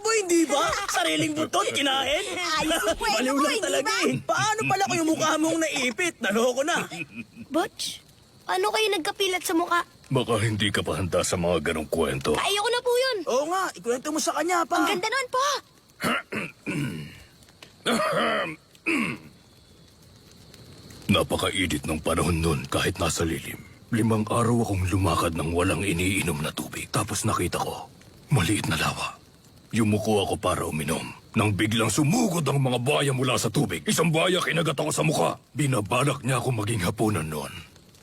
mo, hindi ba? Sariling butot, kinain? Ayos yung kwento Baliw mo, lang hindi talaga ba? eh. Paano pala ko yung mukha mong naipit? Naloko na. Butch, paano kayo nagkapilat sa mukha? Baka hindi ka pa handa sa mga ganong kwento. Ayoko na po yun. Oo nga, ikwento mo sa kanya pa. Ang ganda nun po. Napakainit ng panahon nun kahit nasa lilim. 5 araw akong lumakad ng walang iniinom na tubig. Tapos nakita ko, maliit na lawa. Yumuko ako para uminom. Nang biglang sumugod ang mga buhaya mula sa tubig. Isang buhaya kinagat ako sa mukha. Binabalak niya ako maging hapunan noon.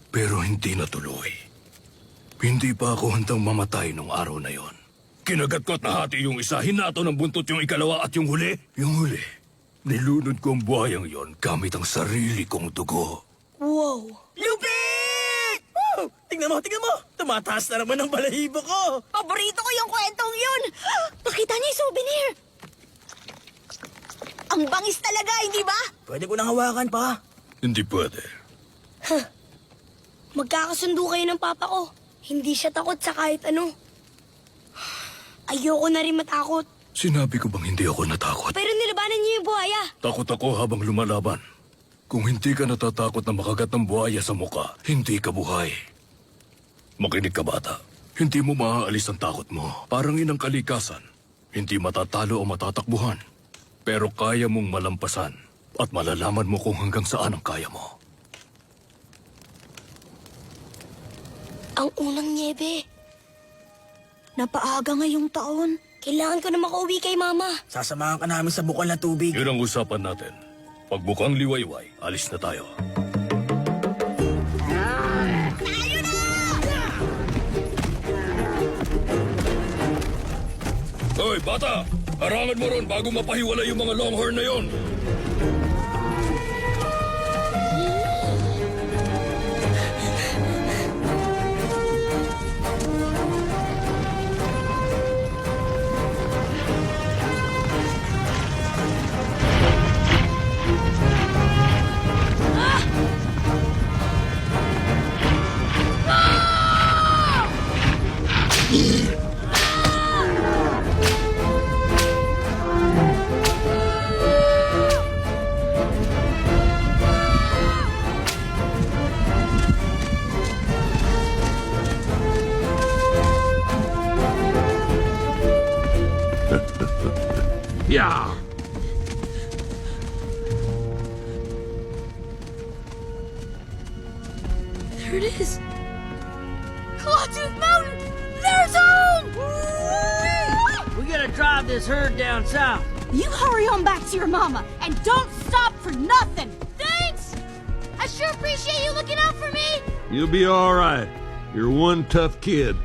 Pero hindi natuloy. Hindi pa ako handang mamatay nung araw na yon. Kinagat ko at nahati yung isa, hinato ng buntot yung ikalawa at yung huli. Yung huli, nilunod ko ang buhayang yon gamit ang sarili kong dugo. Wow. Lupit! Woo! Tingnan mo, tingnan mo. Tumataas na naman ang balahibo ko. Paborito ko yung kwentong yun. Nakita niyo yung souvenir. Ang bangis talaga, hindi ba? Pwede ko nang hawakan pa. Hindi pwede. Magkakasundo kayo ng papa ko. Hindi siya takot sa kahit ano. Ayoko na rin matakot. Sinabi ko bang hindi ako natakot? Pero nilabanan niyo yung buhaya. Takot ako habang lumalaban. Kung hindi ka natatakot na makagat ng buhaya sa muka, hindi ka buhay. Makinig ka, bata. Hindi mo maaalis ang takot mo. Parang inang kalikasan. Hindi matatalo o matatakbuhan. Pero kaya mong malampasan at malalaman mo kung hanggang saan ang kaya mo. Ang unang niebe. Napaaga ngayong taon. Kailangan ko na makauwi kay mama. Sasamahan ka namin sa bukal na tubig. Yun ang usapan natin. Pag bukang liwayway, alis na tayo. Hoy, bata! Harangan mo ron bago mapahiwala yung mga longhorn na yon. Yeah. There it is. Clawtooth Mountain! There's home! We gotta drive this herd down south. You hurry on back to your mama and don't stop for nothing. Thanks! I sure appreciate you looking out for me. You'll be all right. You're one tough kid.